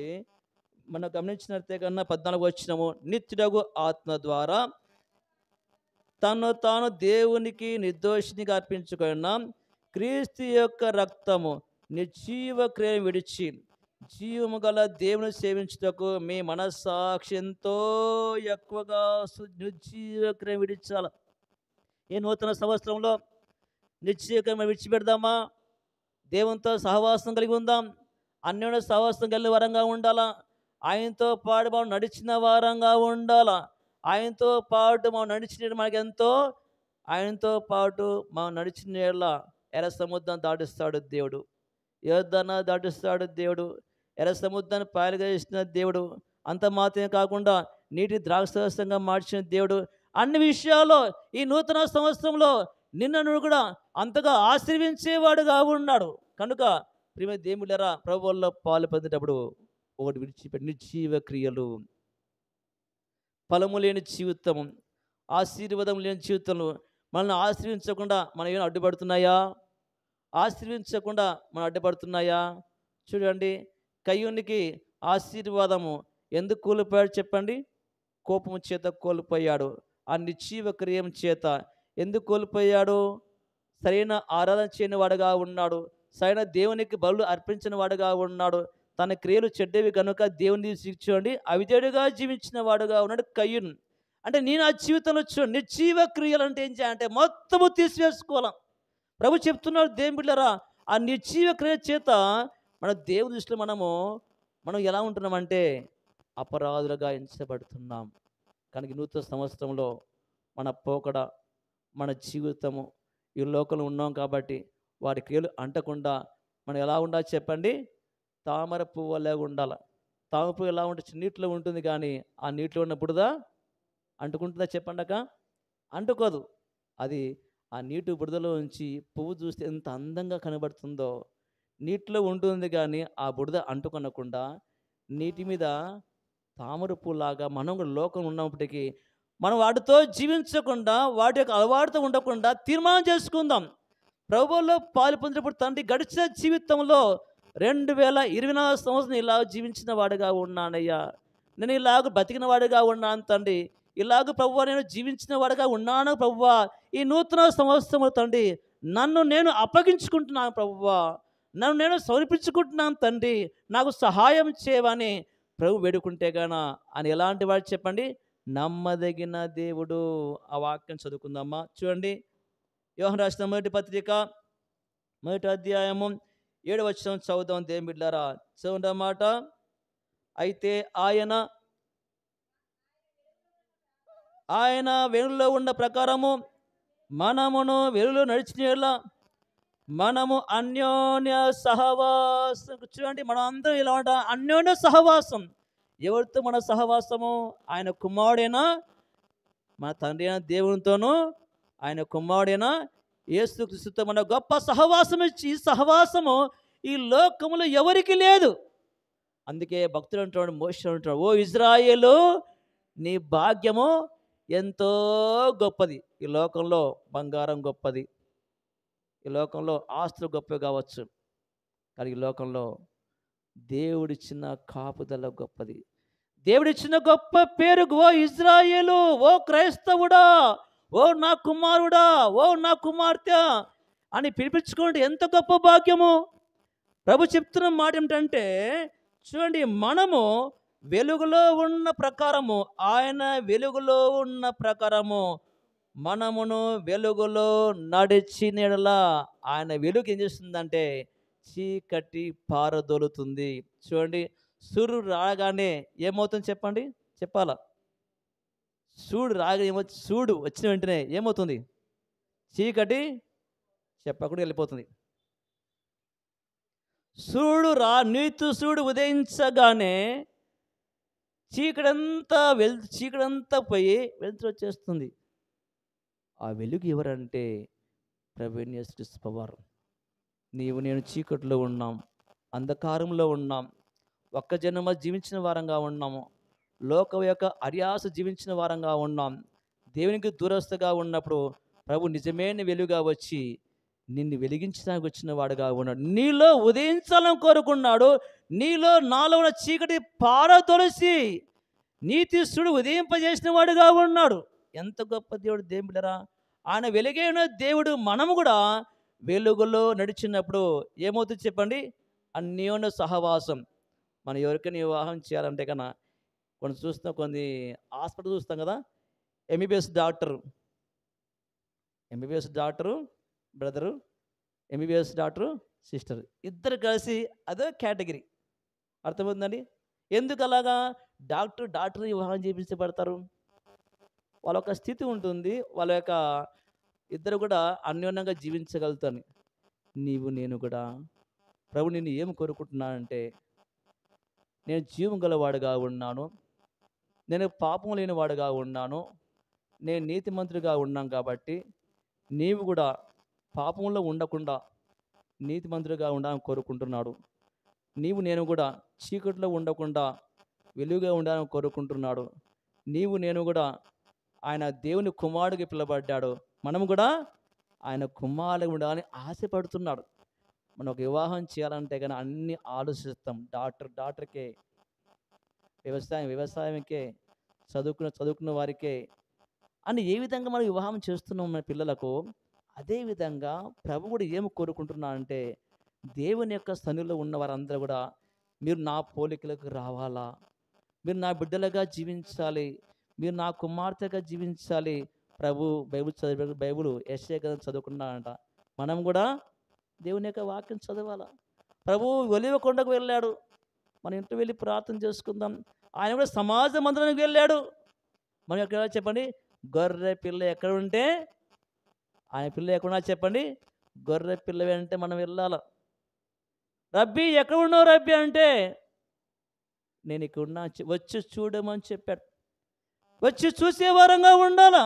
మనం గమనించినట్టే కన్నా 14 వచనము, నిత్యుడగు ఆత్మ ద్వారా తను తాను దేవునికి నిర్దోషినిగా అర్పించుకున్న క్రీస్తు యొక్క రక్తము నిర్జీవ క్రియ విడిచి జీవము గల దేవుని సేవించుటకు మీ మనస్సాక్షి ఎంతో ఎక్కువగా నిర్జీవ క్రియ విడిచాల. ఈ నూతన సంవత్సరంలో నిశ్చయకరమైన విడిచిపెడదామా? దేవునితో సహవాసం కలిగి ఉందాం. అన్యోన్య సహవాసం కలిగిన వారంగా ఉండాలా. ఆయనతో పాటు మనం నడిచిన వారంగా ఉండాలా. ఆయనతో పాటు మనం నడిచిన మనకెంతో, ఆయనతో పాటు మనం నడిచిన ఎర్ర సముద్రం దాటిస్తాడు దేవుడు. యోర్దాను దాటిస్తాడు దేవుడు. ఎర్ర సముద్రాన్ని పాయలుగా చేసిన దేవుడు. అంత మాత్రమే కాకుండా నీటి ద్రాక్షరసంగా మార్చిన దేవుడు. అన్ని విషయాల్లో ఈ నూతన సంవత్సరంలో నిన్నను కూడా అంతగా ఆశీర్వించేవాడుగా ఉన్నాడు. కనుక ప్రియమైన దేవులారా, ప్రభువుల్లో పాలు పొందేటప్పుడు ఒకటి విడిచిపెట్టి నిర్జీవ క్రియలు, ఫలము లేని జీవితం, ఆశీర్వాదం లేని జీవితంలో మనల్ని ఆశీర్వించకుండా మనం ఏమైనా అడ్డుపడుతున్నాయా? ఆశీర్వించకుండా మనం అడ్డుపడుతున్నాయా? చూడండి, కయ్యూనికి ఆశీర్వాదము ఎందుకు కోల్పోయాడు చెప్పండి? కోపము చేత కోల్పోయాడు. ఆ నిర్జీవ క్రియం చేత ఎందుకు కోల్పోయాడు? సరైన ఆరాధన చేయని వాడుగా ఉన్నాడు. సరైన దేవునికి బలులు అర్పించిన వాడుగా ఉన్నాడు. తన క్రియలు చెడ్డవి కనుక దేవుని చూడండి అవిధేయుడిగా జీవించిన వాడుగా ఉన్నాడు కయ్యూను. అంటే నేను ఆ జీవితంలో చూడండి, నిర్జీవ క్రియలు అంటే ఏం చేయాలంటే మొత్తము తీసివేసుకోవాలి. ప్రభు చెప్తున్నాడు, దేవుని బిడ్డలారా, ఆ నిర్జీవ క్రియ చేత మన దేవుని దృష్టిలో మనం ఎలా ఉంటున్నామంటే అపరాధులుగా ఎంచబడుతున్నాం. కనుక నూతన సంవత్సరంలో మన పోకడ, మన జీవితము ఈ లోకంలో ఉన్నాం కాబట్టి వారి క్రియలు అంటకుండా మనం ఎలా ఉండాలి చెప్పండి? తామర పువ్వు అలాగా ఉండాలి. తామర పువ్వు ఎలా ఉంటుంది? నీటిలో ఉంటుంది, కానీ ఆ నీటిలో ఉన్న బుడద అంటుకుంటుందా చెప్పండి అక్క? అంటుకోదు. అది ఆ నీటి బుడదలో ఉంచి పువ్వు చూస్తే ఎంత అందంగా కనబడుతుందో, నీటిలో ఉంటుంది కానీ ఆ బుడద అంటుకొనకుండా నీటి మీద తామర పువ్వులాగా మనం కూడా లోకం ఉన్నప్పటికీ మనం వాటితో జీవించకుండా, వాటి యొక్క అలవాటుతో ఉండకుండా తీర్మానం చేసుకుందాం. ప్రభువులో పాలు పొందినప్పుడు తండ్రి గడిచిన జీవితంలో 2024 సంవత్సరం ఇలా జీవించిన వాడుగా ఉన్నానయ్యా, నేను ఇలాగ బతికిన వాడుగా ఉన్నాను తండ్రి, ఇలాగ ప్రభువా నేను జీవించిన వాడుగా ఉన్నాను ప్రభువా. ఈ నూతన సంవత్సరం తండ్రి నన్ను నేను అప్పగించుకుంటున్నాను ప్రభువా, నన్ను నేను సమర్పించుకుంటున్నాను తండ్రి, నాకు సహాయం చేయవని ప్రభు వేడుకుంటే గాన అని ఎలాంటి వాడు చెప్పండి? నమ్మదగిన దేవుడు. ఆ వాక్యం చదువుకుందామా? చూడండి, యోహాను రాసిన మొదటి పత్రిక 1వ అధ్యాయము 7వ వచనం చదువుదాం. దేవుని బిడ్డలారా, చదవండి అన్నమాట. అయితే ఆయన వెలుగులో ఉన్న ప్రకారము మనమును వెలుగులో నడిచిన మనము అన్యోన్య సహవాసం. చూడండి, మనం అందరం ఇలా ఉంటాం, అన్యోన్య సహవాసం. ఎవరితో మన సహవాసము? ఆయన కుమారుడైనా మన తండ్రి అయిన దేవునితోనూ, ఆయన కుమారుడైన యేసుక్రీస్తుతో మన గొప్ప సహవాసం. ఈ సహవాసము ఈ లోకములో ఎవరికి లేదు. అందుకే భక్తులు అంటాడు, మోషే అంటాడు, ఓ ఇజ్రాయేలు, నీ భాగ్యము ఎంతో గొప్పది. ఈ లోకంలో బంగారం గొప్పది, ఈ లోకంలో ఆస్తులు గొప్పవి కావచ్చు, కానీ ఈ లోకంలో దేవుడిచ్చిన కాపుదల గొప్పది. దేవుడిచ్చిన గొప్ప పేరు, ఓ ఇజ్రాయేలు, ఓ క్రైస్తవుడా, ఓ నా కుమారుడా, ఓ నా కుమార్తె అని పిలిపించుకోండి. ఎంత గొప్ప భాగ్యము. ప్రభు చెప్తున్న మాట ఏమిటంటే, చూడండి, మనము వెలుగులో ఉన్న ప్రకారము, ఆయన వెలుగులో ఉన్న ప్రకారము మనమును వెలుగులో నడిచినలా ఆయన వెలుగు ఏం చేస్తుందంటే చీకటి పారదోలుతుంది. చూడండి, సూర్యుడు రాగానే ఏమవుతుంది చెప్పండి? చెప్పాలా? సూర్యుడు వచ్చిన వెంటనే ఏమవుతుంది? చీకటి చెప్పకుండా వెళ్ళిపోతుంది. సూర్యుడు ఉదయించగానే చీకటంతా పోయి వెలుతురు వచ్చేస్తుంది. ఆ వెలుగు ఎవరంటే ప్రభువైన యేసుక్రీస్తు ప్రభువారు. నీవు నేను చీకట్లో ఉన్నాం, అంధకారంలో ఉన్నాం, ఒక్క జన్మ జీవించిన వారంగా ఉన్నాము, లోకం యొక్క అర్యాస జీవించిన వారంగా ఉన్నాం, దేవునికి దూరస్తుగా ఉన్నప్పుడు ప్రభు నిజమైన వెలుగుగా వచ్చి నిన్ను వెలిగించడానికి వచ్చిన వాడుగా ఉన్నాడు. నీలో ఉదయించాలని కోరుకున్నాడు. నాలో ఉన్న చీకటి పారదొలిసి నీతిస్తుడు ఉదయింపజేసిన వాడుగా ఉన్నాడు. ఎంత గొప్ప దేవుడు దేవుని బిడ్డలారా. ఆయన వెలుగైన దేవుడు. మనము కూడా వెలుగులో నడిచినప్పుడు ఏమవుతుంది చెప్పండి? అన్యోన్య సహవాసం. మనం ఎవరికైనా వివాహం చేయాలంటే కన్నా కొన్ని హాస్పిటల్ చూస్తాం కదా, MBBS doctor MBBS doctor brother, MBBS doctor sister, ఇద్దరు కలిసి అదే కేటగిరీ. అర్థమవుతుందండి? ఎందుకు అలాగా? డాక్టర్ వివాహం చేయించబడతారు. వాళ్ళ యొక్క స్థితి ఉంటుంది, వాళ్ళ యొక్క ఇద్దరు కూడా అన్యోన్యంగా జీవించగలుగుతాను. నీవు నేను కూడా ప్రభు నిన్ను ఏం కోరుకుంటున్నానంటే, నేను జీవం గలవాడుగా ఉన్నాను, నేను పాపం లేనివాడుగా ఉన్నాను, నేను నీతిమంతుడిగా ఉన్నాను కాబట్టి నీవు కూడా పాపంలో ఉండకుండా నీతిమంతుడిగా ఉండాలని కోరుకుంటున్నాడు. నేను కూడా చీకట్లో ఉండకుండా వెలుగుగా ఉండాలని కోరుకుంటున్నాడు. నేను కూడా ఆయన దేవుని కుమారుడికి పిలబడ్డాడు, మనం కూడా ఆయన కుమారుడిగా ఉండాలని ఆశపడుతున్నాడు. మనం ఒక వివాహం చేయాలంటే కానీ అన్నీ ఆలోచిస్తాం. డాక్టర్కే, వ్యవసాయంకే, చదువుకున్న వారికే అని ఏ విధంగా మనం వివాహం చేస్తున్నాం మన పిల్లలకు, అదేవిధంగా ప్రభు కూడా ఏమి కోరుకుంటున్నా అంటే, దేవుని యొక్క సన్నిధిలో ఉన్న వారందరూ కూడా మీరు నా పోలికలకు రావాలా, మీరు నా బిడ్డలుగా జీవించాలి, మీరు నా కుమార్తెగా జీవించాలి. ప్రభు బైబుల్ యెషయా గ్రంథం చదువుకున్నాడంట. మనం కూడా దేవుని యొక్క వాక్యం చదవాలా. ప్రభు ఒలీవ కొండకు వెళ్ళాడు, మన ఇంటికి వెళ్ళి ప్రార్థన చేసుకుందాం. ఆయన కూడా సమాజ మందిరానికి వెళ్ళాడు. మనం ఎక్కడ చెప్పండి? గొర్రె పిల్ల ఎక్కడ ఉంటే ఆయన పిల్ల ఎక్కడున్నా చెప్పండి, గొర్రె పిల్ల అంటే మనం వెళ్ళాల. రబ్బీ ఎక్కడ ఉన్నావు రబ్బీ అంటే, నేను ఇక్కడ ఉన్నా వచ్చి చూడమని చెప్పాడు. వచ్చి చూసే వారంగా ఉండాలా.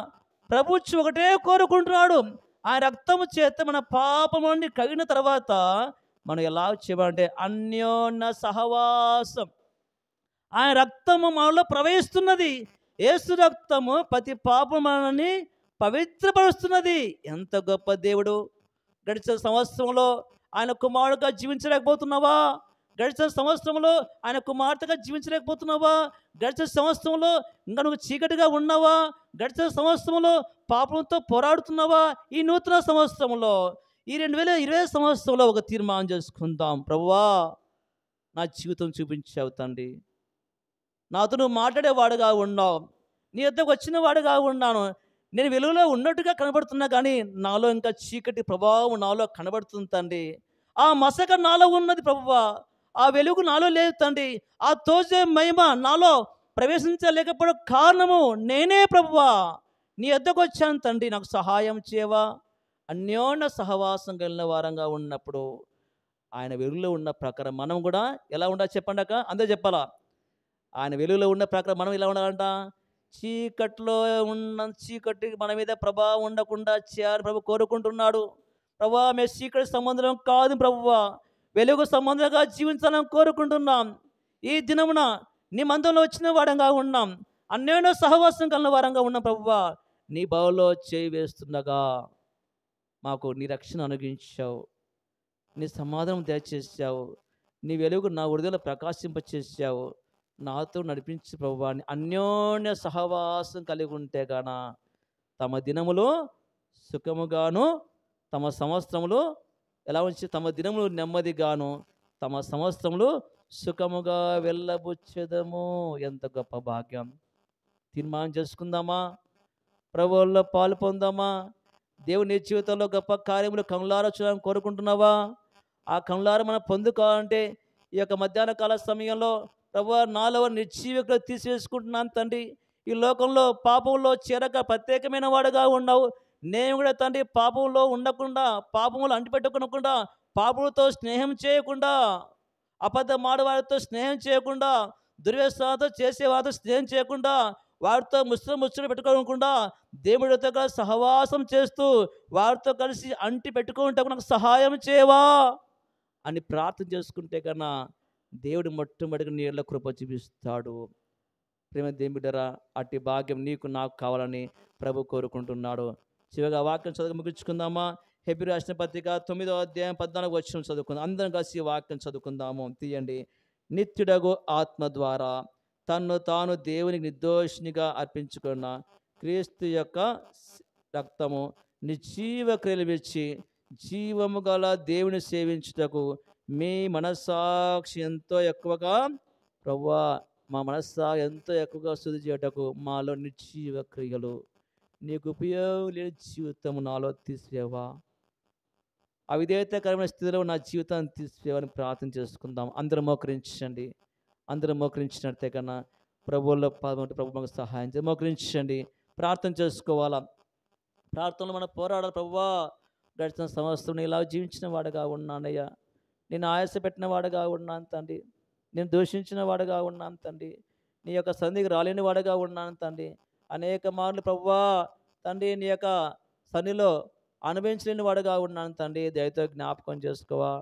ప్రభు ఒకటే కోరుకుంటున్నాడు, ఆ రక్తము చేత మన పాపం నుండి కడిగిన తర్వాత మనం ఎలా చేయాలంటే అన్యోన్య సహవాసం. ఆయన రక్తము మనలో ప్రవహిస్తున్నది. యేసు రక్తము ప్రతి పాపమని పవిత్రపరుస్తున్నది. ఎంత గొప్ప దేవుడు! గడిచిన సంవత్సరంలో ఆయన కుమారుడుగా జీవించలేకపోతున్నావా? గడిచిన సంవత్సరంలో ఆయన కుమార్తెగా జీవించలేకపోతున్నావా? గడిచిన సంవత్సరంలో ఇంకా నువ్వు చీకటిగా ఉన్నావా? గడిచిన సంవత్సరంలో పాపంతో పోరాడుతున్నావా? ఈ నూతన సంవత్సరంలో, ఈ 2020 సంవత్సరంలో ఒక తీర్మానం చేసుకుందాం. ప్రభువా, నా జీవితం చూపించావు తండ్రి, నాతో నువ్వు మాట్లాడేవాడుగా ఉన్నావు, నీ వద్దకు వచ్చిన వాడుగా ఉన్నాను. నేను వెలుగులో ఉన్నట్టుగా కనబడుతున్నా కానీ నాలో ఇంకా చీకటి ప్రభావం నాలో కనబడుతుంది తండ్రి. ఆ మసక నాలో ఉన్నది ప్రభువా, ఆ వెలుగు నాలో లేదు తండ్రి. ఆ తోచే మహిమ నాలో ప్రవేశించలేకపోవడం కారణము నేనే ప్రభువా. నీ వద్దకు వచ్చాను తండ్రి, నాకు సహాయం చేయవా. అన్యోన్య సహవాసం కలిగిన వారంగా ఉన్నప్పుడు ఆయన వెలుగులో ఉన్న ప్రకారం మనం కూడా ఎలా ఉండాలి చెప్పండి అక్క, అందరూ చెప్పాలా? ఆయన వెలుగులో ఉన్న ప్రకారం మనం ఎలా ఉండాలంట? చీకట్లో ఉన్న చీకటికి మన మీద ప్రభావం ఉండకుండా చేయాలని ప్రభు కోరుకుంటున్నాడు. ప్రభువా, మేము చీకటి సంబంధం కాదు ప్రభువా, వెలుగు సంబంధంగా జీవించాలని కోరుకుంటున్నాం. ఈ దినమున నీ మందంలో వచ్చిన వారంగా ఉన్నాం, అన్యోన్య సహవాసం కలిగిన వారంగా ఉన్నాం ప్రభువా. నీ బావులో చేయి వేస్తుండగా మాకు నీ రక్షణ అనుగ్రహించావు, నీ సమాధానం దయచేసావు, నీ వెలుగు నా హృదయంలో ప్రకాశింపచేసావు. నాతో నడిపించి ప్రభువా. అన్యోన్య సహవాసం కలిగి ఉంటే గాన తమ దినములు సుఖముగాను, తమ సంవత్సరములు ఎలా ఉంచి తమ దినములు నెమ్మదిగాను, తమ సంవత్సరములు సుఖముగా వెళ్ళబుచ్చెదము. ఎంత గొప్ప భాగ్యం! తీర్మానం చేసుకుందామా? ప్రభువుల్లో పాలు పొందామా? దేవుని జీవితంలో గొప్ప కార్యములు కనులారా చూడాలని కోరుకుంటున్నావా? ఆ కనులారా మనం పొందుకోవాలంటే ఈ యొక్క మధ్యాహ్న కాల సమయంలో ప్రభువా, నాలో నిర్జీవికలు తీసివేసుకుంటున్నాను తండ్రి. ఈ లోకంలో పాపంలో చేరక ప్రత్యేకమైన వాడుగా ఉన్నావు. నేను కూడా తండ్రి పాపంలో ఉండకుండా, పాపంలో అంటిపెట్టుకోకుండా, పాపంతో స్నేహం చేయకుండా, అబద్ధం ఆడవారితో స్నేహం చేయకుండా, దుర్వ్యసనాలతో చేసేవారితో స్నేహం చేయకుండా, వారితో ముచ్చట పెట్టుకోకుండా, దేవుడితో కలిసి సహవాసం చేస్తూ వారితో కలిసి అంటి పెట్టుకుంటే నాకు సహాయం చేయవా అని ప్రార్థన చేసుకుంటే కన్నా దేవుడు మొట్టమొదటిగా నీళ్ళ కృప చూపిస్తాడు. ప్రేమ దేవుడరా, అట్టి భాగ్యం నీకు నాకు కావాలని ప్రభు కోరుకుంటున్నాడు. చివరిగా వాక్యం చదువు ముగించుకుందామా? హెబ్రీ రాసిన పత్రిక 9వ అధ్యాయం 14వ వచనం చదువుకుందాం. అందరం కలిసి వాక్యం చదువుకుందాము. తీయండి. నిత్యుడగు ఆత్మ ద్వారా తన్ను తాను దేవునికి నిర్దోషినిగా అర్పించుకున్న క్రీస్తు యొక్క రక్తము నిర్జీవ క్రియలు విడిచి జీవము గల దేవుని సేవించుటకు మీ మనస్సాక్షి ఎంతో ఎక్కువగా ప్రభువా, మా మనస్సా ఎంతో ఎక్కువగా శుద్ధి చేయటకు మాలో నిర్జీవ క్రియలు, నీకు ఉపయోగం లేని జీవితం నాలో తీసివేవా, అవిధేయతకరమైన స్థితిలో నా జీవితాన్ని తీసివేవని ప్రార్థన చేసుకుందాం. అందరూ మోకరించండి. అందరూ మోకరించినట్టే కన్నా ప్రభువుల్లో పాల్గొంటే ప్రభు మాకు సహాయం చేయండి. మోకరించండి, ప్రార్థన చేసుకోవాలా. ప్రార్థనలో మనం పోరాడాలి. ప్రభువా, గడిచిన సంవత్సరం ఇలా జీవించిన వాడుగా ఉన్నానయ్యా, నేను ఆయాస పెట్టిన వాడుగా ఉన్నాను తండ్రి, నేను దూషించిన వాడుగా ఉన్నాను తండ్రి, నీ యొక్క సన్నిధికి రాలేని వాడుగా ఉన్నాను తండ్రి. అనేక మార్లు ప్రభువా తండ్రి, నీ యొక్క సన్నిలో అనుభవించలేని వాడుగా ఉన్నాను తండ్రి. దయతో జ్ఞాపకం చేసుకోవా.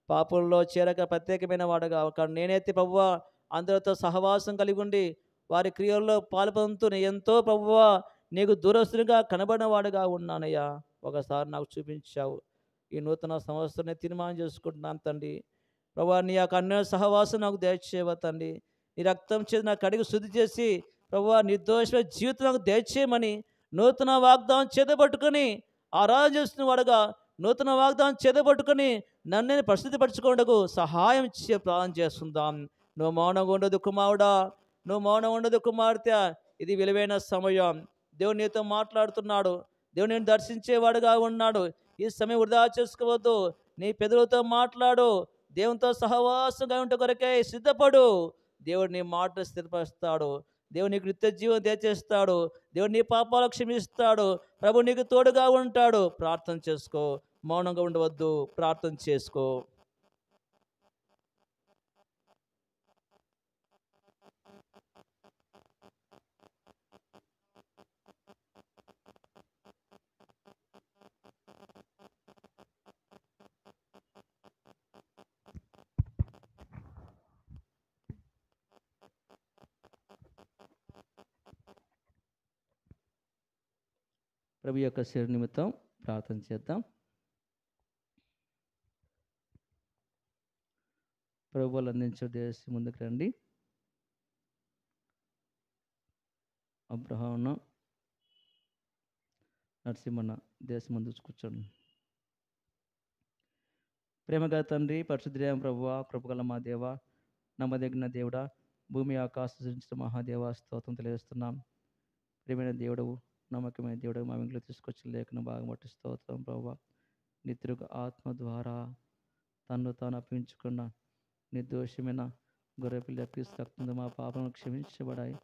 పాపంలో చేరక ప్రత్యేకమైన వాడుగా, కానీ నేనైతే ప్రభువా అందరితో సహవాసం కలిగి ఉండి వారి క్రియల్లో పాల్పొందుతూ ఎంతో ప్రభువా నీకు దూరస్తునిగా కనబడిన వాడుగా ఉన్నానయ్యా. ఒకసారి నాకు చూపించావు. ఈ నూతన సంవత్సరాన్ని తీర్మానం చేసుకుంటున్నాను తండ్రి. ప్రభా నీ యొక్క అన్య సహవాసం నాకు దయచేయవ తండ్రి. నీ రక్తం చేసి నాకు కడిగి శుద్ధి చేసి ప్రభా నిర్దోషమైన జీవితం నాకు దయచేయమని నూతన వాగ్దానం చేతబట్టుకొని ఆరాధన చేస్తున్న వాడుగా, నూతన వాగ్దానం చేతబట్టుకొని నన్ను నేను పరిశుద్ధిపరచుకోవడకు సహాయం ప్రార్థన చేస్తుందాం. నువ్వు మౌనంగా ఉండదు కుమారుడా, నువ్వు మౌనం ఉండదు కుమార్తె. ఇది విలువైన సమయం. దేవుడు నీతో మాట్లాడుతున్నాడు. దేవుడు నేను దర్శించేవాడుగా ఉన్నాడు. ఈ సమయం వృధా చేసుకోవద్దు. నీ పెదవులతో మాట్లాడు. దేవునితో సహవాసంగా ఉంటే కొరకే సిద్ధపడు. దేవుడు నీ మాటలు స్థిరపరుస్తాడు. దేవుడు నీకు నిత్య జీవం దయచేస్తాడు. దేవుడు నీ పాపాలు క్షమిస్తాడు. ప్రభు నీకు తోడుగా ఉంటాడు. ప్రార్థన చేసుకో, మౌనంగా ఉండవద్దు, ప్రార్థన చేసుకో. ప్రభు యొక్క శరీర నిమిత్తం ప్రార్థన చేద్దాం. ప్రభు వాళ్ళు అందించే దేశం ముందుకు రండి. అబ్రహామున నరసింహన్న దేశం ముందు కూర్చోండి. ప్రేమగా తండ్రి, పరిశుద్ధ ప్రభువా, కృపగల మా దేవ, నమ్మదగిన దేవుడా, భూమి ఆకాశం సృష్టించిన మహాదేవ స్తోత్రం తెలియజేస్తున్నాం. ప్రియమైన దేవుడవు, నమ్మకమైన దేవుడు, మా ఇంట్లో తీసుకొచ్చిన లేఖను బాగా మట్టి స్తోత్రం ప్రభువా. నిత్యుడు ఆత్మ ద్వారా తను తాను అప్పించుకున్న నిర్దోషమైన గొర్రెపిల్ల క్రీస్తు రక్తంతో మా పాపలను క్షమించబడాయి.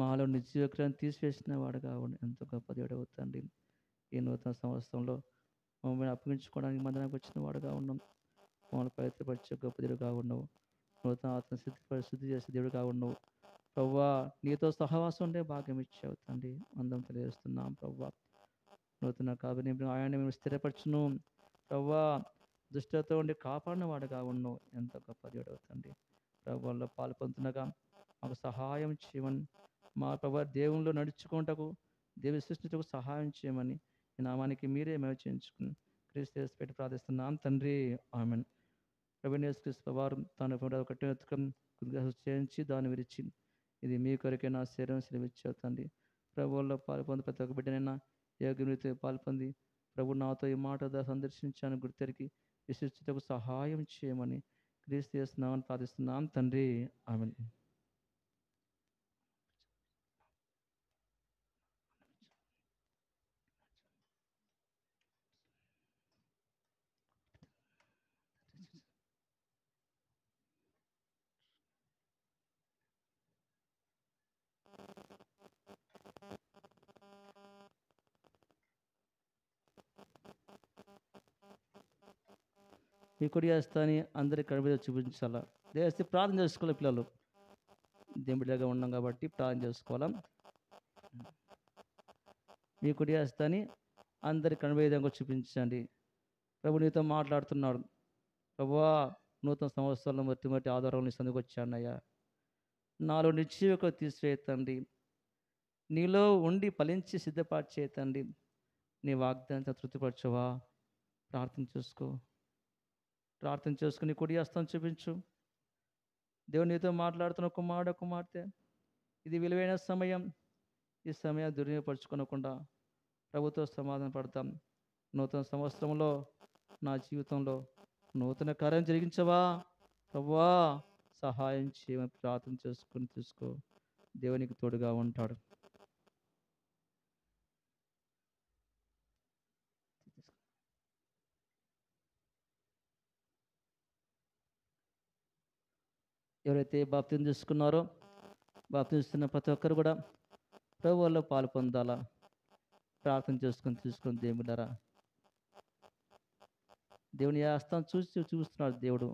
మాలో నిత్యక్రియాన్ని తీసివేసిన వాడుగా ఎంతో గొప్ప దేవుడు అవుతండి. ఈ నూతన సంవత్సరంలో మమ్మల్ని అప్పగించుకోవడానికి మందడానికి వచ్చిన వాడుగా ఉన్నాం. మమ్మల్ని పవిత్రపరిచే గొప్ప దేవుడుగా ఉన్నావు. నూతన ఆత్మ శుద్ధి చేసే దేవుడుగా ఉన్నావు. ప్రవ్వా నీతో సహవాసం ఉండే భాగ్యం ఇచ్చావు తండ్రి. అందం తెలియజేస్తున్నాం ప్రవ్వా. నూతన కాబట్టి ఆయన మేము స్థిరపరచును ప్రవ్వా. దుష్టతో ఉండి కాపాడిన వాడుగా ఉన్నావు. ఎంత గొప్ప దేవుడు తండ్రి. ప్రభువులో పాల్పొందుతుండగా మాకు సహాయం చేయమని, మా ప్రభు దేవుల్లో నడుచుకుంటకు, దేవి సృష్టించకు సహాయం చేయమని ఈ నామానికి మీరే మేము చేయించుకుని క్రీస్తు పెట్టి ప్రార్థిస్తున్నాం తండ్రి. ఆమెన్. ప్రభు వారు తాను చేయించి దాన్ని విరిచి, ఇది మీ కొరకే నా శరీరం సెలవిచ్చావు తండ్రి. ప్రభువుల్లో పాల్పొంది ప్రతి ఒక్క బిడ్డనైనా యోగ్యత పాల్పొంది ప్రభు నాతో ఈ మాట సందర్శించాను గుర్తెరికి విశిష్టకు సహాయం చేయమని క్రీస్తు చేస్తున్నామని ప్రార్థిస్తున్నాం తండ్రి. ఆమెన్. మీ కుడి హస్తాన్ని అందరి కడ మీద చూపించాలా. దేవస్తే ప్రార్థన చేసుకోవాలి. పిల్లలు దేవుడిలాగా ఉన్నాం కాబట్టి ప్రార్థన చేసుకోవాలా. మీ కుడి హస్తాన్ని అందరి కడ విధంగా చూపించండి. ప్రభు నీతో మాట్లాడుతున్నాడు. ప్రభువా, నూతన సంవత్సరంలో మొట్టమొదటి ఆధారంలో సందుకు వచ్చానయ్యా. నాలో నిశ్చయకు తీసివేతండి. నీలో ఉండి ఫలించి సిద్ధపాటు చేయతండి. నీ వాగ్దానం తృప్తిపరచవా. ప్రార్థన చేసుకో. ప్రార్థన చేసుకుని కుడి హస్తం చూపించు. దేవుడు నీతో మాట్లాడుతున్న కుమార్తె, ఇది విలువైన సమయం. ఈ సమయం దుర్వినియోగపరచుకోనకుండా ప్రభుతో సమాధాన పడతాం. నూతన సంవత్సరంలో నా జీవితంలో నూతన కార్యం జరిగించవా ప్రభువా, సహాయం చేయమని ప్రార్థన చేసుకుని తీసుకో. దేవునికి తోడుగా ఉంటాడు. ఎవరైతే బాప్తిజం తీసుకున్నారో బాప్తిజం తీసుకున్న ప్రతి ఒక్కరు కూడా ప్రభు వల్ల పాలు పొందాలా. ప్రార్థన తీసుకొని దేవుడారా, దేవుని హస్తం చూస్తున్నాడు దేవుడు.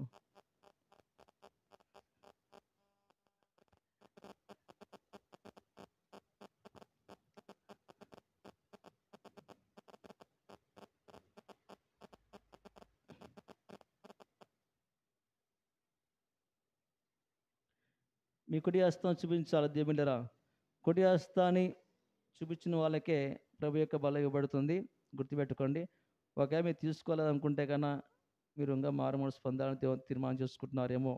మీ కుడి హస్తం చూపించాలి దేవుడారా. కుడి హస్తాన్ని చూపించిన వాళ్ళకే ప్రభు యొక్క బలం ఇవ్వబడుతుంది. గుర్తుపెట్టుకోండి. ఒకవేళ మీరు తీసుకోవాలనుకుంటే కన్నా మీరు ఇంకా మారుమనసు పొందాలని తీర్మానం చేసుకుంటున్నారేమో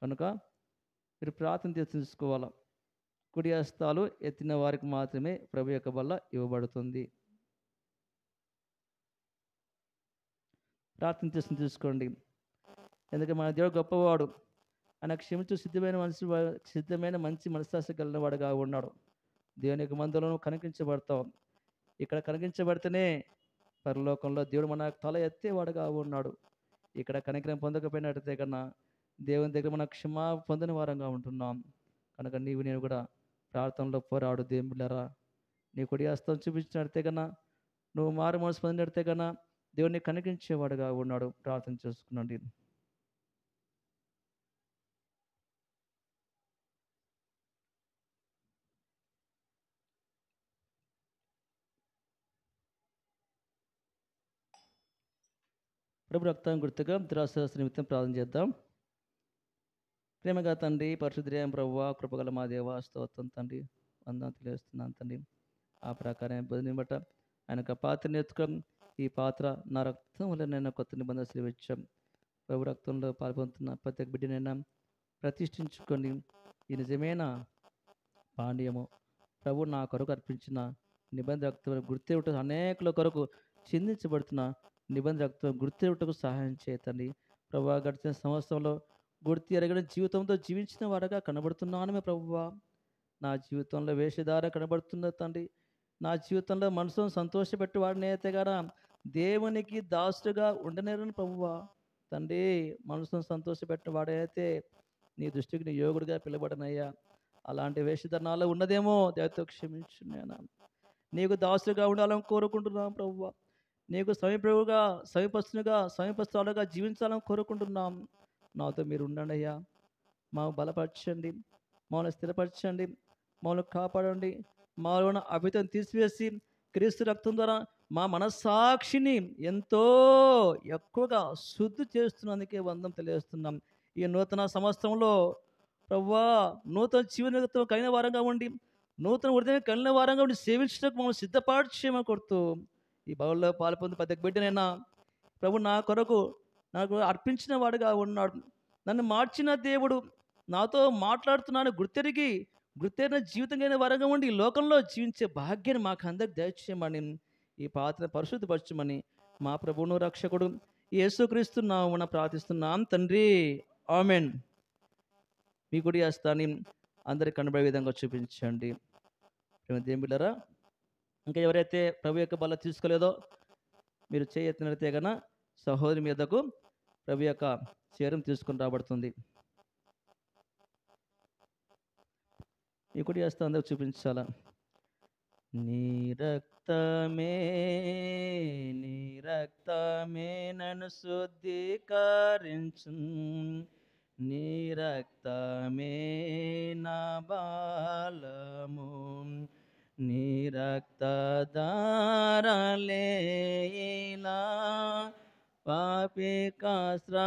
కనుక మీరు ప్రార్థన తీసుకోవాలా. కుడి హస్తాలు ఎత్తిన వారికి మాత్రమే ప్రభు యొక్క బల్ల ఇవ్వబడుతుంది. ప్రార్థన తీసుకోండి. ఎందుకంటే మన దేవుడు గొప్పవాడు. ఆయన క్షమించు సిద్ధమైన మంచి మనస్సాక్షి కలిగిన వాడుగా ఉన్నాడు. దేవుని యొక్క మందులను కనిపించబడతాం. ఇక్కడ కనిపించబడితేనే పరలోకంలో దేవుడు మన తల ఎత్తేవాడుగా ఉన్నాడు. ఇక్కడ కనికరం పొందకపోయినట్టయితే కన్నా దేవుని దగ్గర మన క్షమా పొందని వారంగా ఉంటున్నాం. కనుక నీవు నేను కూడా ప్రార్థనలో పోరాడు. దేవుళ్ళరా, నీ కుడి హస్తం చూపించినట్టే కన్నా నువ్వు మారు మనసు పొందినట్టే కన్నా దేవుడిని కనిపించేవాడుగా ఉన్నాడు. ప్రార్థన చేసుకున్నాండి. ప్రభు రక్తం గుర్తుగా ద్రాక్షరస నిమిత్తం ప్రార్థన చేద్దాం. ప్రేమగా తండ్రి, పరిశుద్ధ ప్రభువా, కృపగల మా దేవ, స్తోత్రం తండ్రి, వందనాలు తెలియజేస్తున్నాను తండ్రి. ఆ ప్రకారం బదిని బట్ట ఆయన పాత్రని ఎత్తుకొని ఈ పాత్ర నా రక్తం వల్ల నేను కొత్త నిబంధన శ్రీవిచ్చాం. ప్రభు రక్తంలో పాల్పొందుతున్న ప్రతి ఒక్క బిడ్డనైనా ప్రతిష్ఠించుకొని ఈ నిజమైన పాండ్యము ప్రభు నా కొరకు అర్పించిన నిబంధన రక్తం గుర్తేవుట అనేకుల కొరకు చిందించబడుతున్న నిబంధన రక్తం గుర్తేవుటకు సహాయం చేయతండి. ప్రభు గడిచిన సంవత్సరంలో గుర్తు ఎరగని జీవితంతో జీవించిన వాడగా కనబడుతున్నాను ప్రభువా. నా జీవితంలో వేషధార కనబడుతున్న తండ్రి. నా జీవితంలో మనసును సంతోషపెట్టేవాడిని అయితే గారా దేవునికి దాసుడుగా ఉండనేరని ప్రభువా. తండ్రి, మనసును సంతోషపెట్టిన వాడైతే నీ దృష్టికి నీ యోగుడిగా పిలబడనయ్యా. అలాంటి వేషధరణాలు ఉన్నదేమో దయతో క్షమించు. నేను నీకు దాసుడుగా ఉండాలని కోరుకుంటున్నాం ప్రభువా. నీకు సమీపస్తులుగా జీవించాలని కోరుకుంటున్నాం. నాతో మీరు ఉండండి అయ్యా. మా బలపరచండి, మమ్మల్ని స్థిరపరచండి, మమ్మల్ని కాపాడండి. మాలో ఉన్న అభితం తీసివేసి క్రీస్తు రక్తం ద్వారా మా మనస్సాక్షిని ఎంతో ఎక్కువగా శుద్ధి చేస్తున్నందుకే వందం తెలియజేస్తున్నాం. ఈ నూతన సంవత్సరంలో ప్రభువా, నూతన జీవనతో కలిగిన వారంగా ఉండి, నూతన హృదయం కలిగిన వారంగా ఉండి సేవించడానికి మమ్మల్ని సిద్ధపరచేయమని కొడుతూ ఈ బవుల్లో పాల్పొంది ప్రతి బిడ్డనైనా ప్రభు నా కొరకు నాకు అర్పించిన వాడుగా ఉన్నాడు. నన్ను మార్చిన దేవుడు నాతో మాట్లాడుతున్నాను గుర్తెరిగిన జీవితం కలిగిన వారంగా ఉండి ఈ లోకంలో జీవించే భాగ్యాన్ని మాకు అందరికి దయచేయమని, ఈ పాత్ర పరిశుద్ధపరచమని మా ప్రభువును రక్షకుడు యేసుక్రీస్తు నామమున ప్రార్థిస్తున్నాం తండ్రి. ఆమెన్. మీ కుడి హస్తాన్ని అందరికి కనబడే విధంగా చూపించండి. దేవుళ్ళారా, ఇంకా ఎవరైతే ప్రభు యొక్క బల్ల తీసుకోలేదో మీరు చేయెత్తినట్లయితే కన్నా సహోదరి మీదకు ప్రభు యొక్క చీరం తీసుకొని రాబడుతుంది. ఈ కుడి హస్తం అందరికి చూపించాలా. నీ రక్తమే నన్ను శుద్ధీకరించు, నీ రక్తమే నా బలము, నీ రక్తధారలేలా పాపికాశ్రాయ